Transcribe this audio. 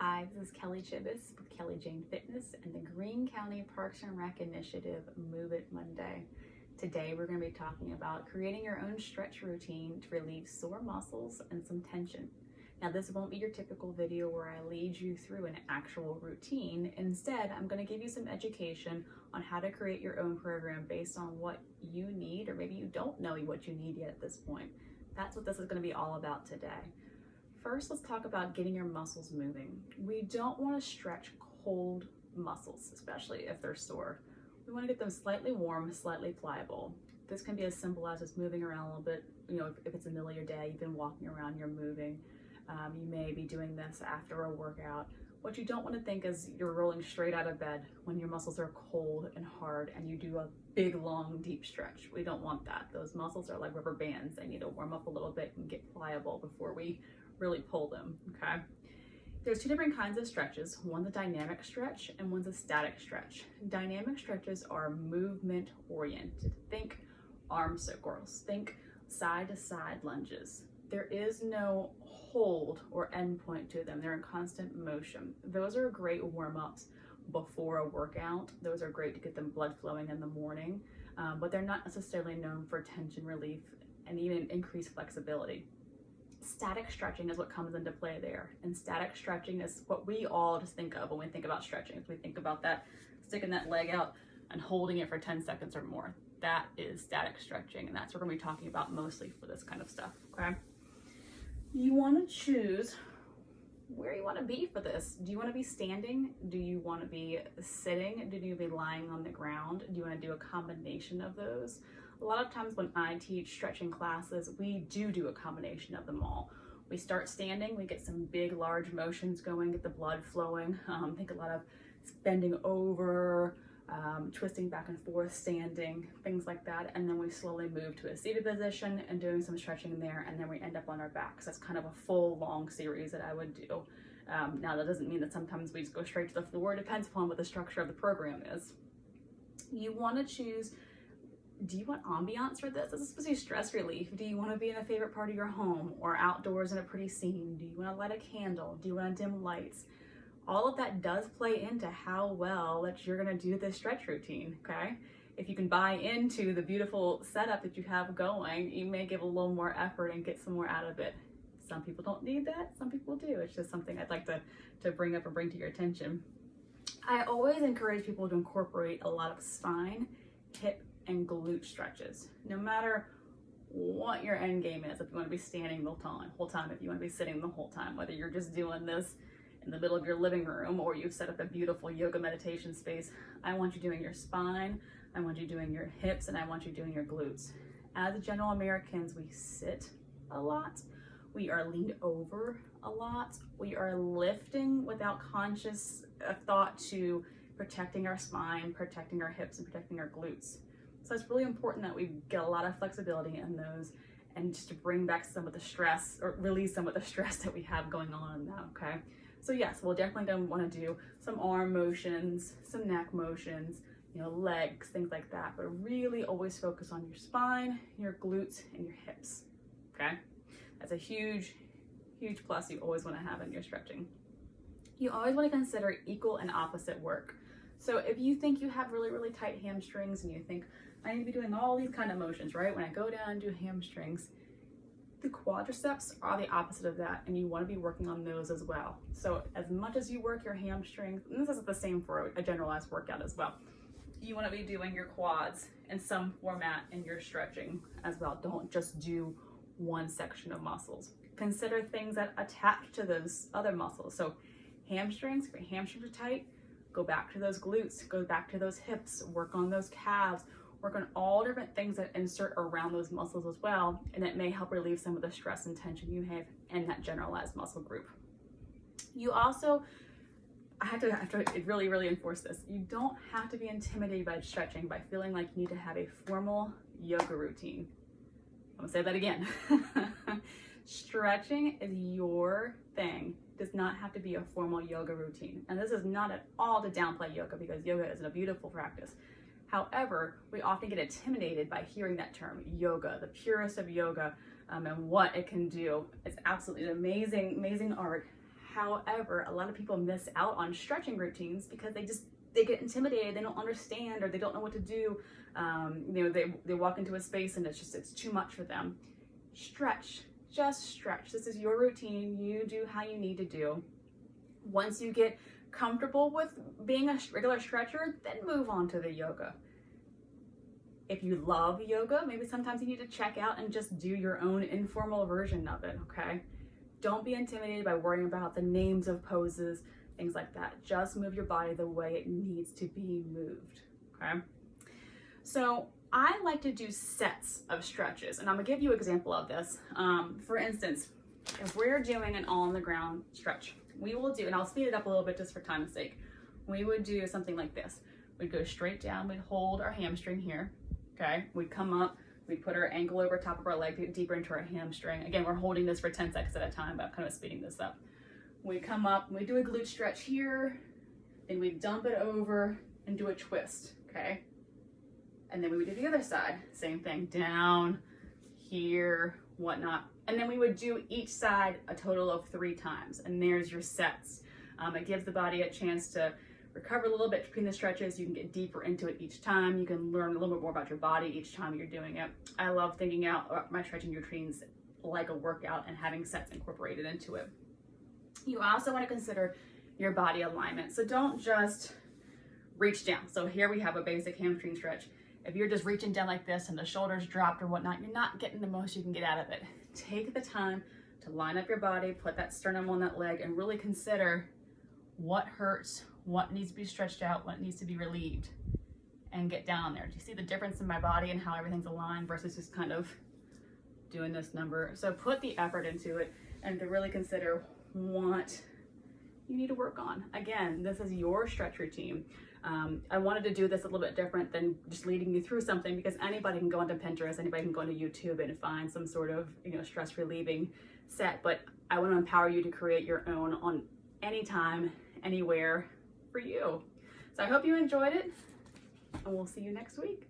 Hi, this is Kelly Chivvis with Kelly Jane Fitness and the Greene County Parks and Rec Initiative Move It Monday. Today we're going to be talking about creating your own stretch routine to relieve sore muscles and some tension. Now this won't be your typical video where I lead you through an actual routine. Instead, I'm going to give you some education on how to create your own program based on what you need, or maybe you don't know what you need yet at this point. That's what this is going to be all about today. First, let's talk about getting your muscles moving. We don't want to stretch cold muscles, especially if they're sore. We want to get them slightly warm, slightly pliable. This can be as simple as just moving around a little bit. You know, if it's the middle of your day, you've been walking around, you're moving. You may be doing this after a workout. What you don't want to think is you're rolling straight out of bed when your muscles are cold and hard and you do a big, long, deep stretch. We don't want that. Those muscles are like rubber bands. They need to warm up a little bit and get pliable before we really pull them, okay? There's two different kinds of stretches. One's a dynamic stretch and one's a static stretch. Dynamic stretches are movement oriented. Think arm circles, think side to side lunges. There is no hold or end point to them. They're in constant motion. Those are great warm-ups before a workout. Those are great to get them blood flowing in the morning, but they're not necessarily known for tension relief and even increased flexibility. Static stretching is what comes into play there. And static stretching is what we all just think of when we think about stretching. If we think about that, sticking that leg out and holding it for 10 seconds or more. That is static stretching, and that's what we're going to be talking about mostly for this kind of stuff, okay? You want to choose where you want to be for this. Do you want to be standing? Do you want to be sitting? Do you want to be lying on the ground? Do you want to do a combination of those? A lot of times when I teach stretching classes, we do a combination of them all. We start standing, we get some big, large motions going, get the blood flowing. Think a lot of bending over, twisting back and forth, standing, things like that. And then we slowly move to a seated position and doing some stretching there. And then we end up on our backs. That's kind of a full, long series that I would do. Now that doesn't mean that sometimes we just go straight to the floor. It depends upon what the structure of the program is. You want to choose. Do you want ambiance for this? This is supposed to be stress relief. Do you want to be in a favorite part of your home or outdoors in a pretty scene? Do you want to light a candle? Do you want to dim lights? All of that does play into how well that you're going to do this stretch routine, okay? If you can buy into the beautiful setup that you have going, you may give a little more effort and get some more out of it. Some people don't need that. Some people do. It's just something I'd like to bring up and bring to your attention. I always encourage people to incorporate a lot of spine, hip, and glute stretches, no matter what your end game is. If you want to be standing the whole time, if you want to be sitting the whole time, whether you're just doing this in the middle of your living room or you've set up a beautiful yoga meditation space, I want you doing your spine, I want you doing your hips, and I want you doing your glutes. As general Americans, we sit a lot, we are leaned over a lot, we are lifting without conscious thought to protecting our spine, protecting our hips, and protecting our glutes. So it's really important that we get a lot of flexibility in those and just to bring back some of the stress or release some of the stress that we have going on in that, okay? So yes, we'll definitely gonna wanna do some arm motions, some neck motions, you know, legs, things like that, but really always focus on your spine, your glutes, and your hips, okay? That's a huge, huge plus you always wanna have in your stretching. You always wanna consider equal and opposite work. So if you think you have really, really tight hamstrings and you think, I need to be doing all these kind of motions, right? When I go down and do hamstrings, the quadriceps are the opposite of that, and you want to be working on those as well. So as much as you work your hamstrings, and this is the same for a generalized workout as well, you want to be doing your quads in some format in your stretching as well. Don't just do one section of muscles. Consider things that attach to those other muscles. So hamstrings, if your hamstrings are tight, go back to those glutes, go back to those hips, work on those calves, work on all different things that insert around those muscles as well, and it may help relieve some of the stress and tension you have in that generalized muscle group. You also, I have to really, really enforce this. You don't have to be intimidated by stretching by feeling like you need to have a formal yoga routine. I'm gonna say that again. Stretching is your thing. It does not have to be a formal yoga routine. And this is not at all to downplay yoga, because yoga is a beautiful practice. However, we often get intimidated by hearing that term, yoga, the purest of yoga, and what it can do. It's absolutely an amazing, amazing art. However, a lot of people miss out on stretching routines because they get intimidated, they don't understand, or they don't know what to do. They walk into a space and it's too much for them. Stretch, just stretch. This is your routine. You do how you need to do. Once you get comfortable with being a regular stretcher, then move on to the yoga. If you love yoga, maybe sometimes you need to check out and just do your own informal version of it, okay? Don't be intimidated by worrying about the names of poses, things like that. Just move your body the way it needs to be moved, okay? So I like to do sets of stretches, and I'm gonna give you an example of this. For instance, if we're doing an all on the ground stretch, we will do, and I'll speed it up a little bit just for time's sake. We would do something like this. We'd go straight down, we'd hold our hamstring here, okay? We'd come up, we'd put our ankle over top of our leg, get deeper into our hamstring. Again, we're holding this for 10 seconds at a time, but I'm kind of speeding this up. We come up, we do a glute stretch here, then we dump it over and do a twist, okay? And then we would do the other side, same thing, down, here, whatnot. And then we would do each side a total of 3 times, and there's your sets. It gives the body a chance to recover a little bit between the stretches. You can get deeper into it each time. You can learn a little bit more about your body each time you're doing it. I love thinking out my stretching routines like a workout and having sets incorporated into it. You also want to consider your body alignment. So don't just reach down. So here we have a basic hamstring stretch. If you're just reaching down like this and the shoulders dropped or whatnot, you're not getting the most you can get out of it. Take the time to line up your body, put that sternum on that leg, and really consider what hurts, what needs to be stretched out, what needs to be relieved, and get down there. Do you see the difference in my body and how everything's aligned versus just kind of doing this number? So put the effort into it and to really consider what you need to work on. Again, this is your stretch routine. I wanted to do this a little bit different than just leading you through something, because anybody can go onto Pinterest, anybody can go onto YouTube and find some sort of, stress relieving set, but I want to empower you to create your own on anytime, anywhere for you. So I hope you enjoyed it, and we'll see you next week.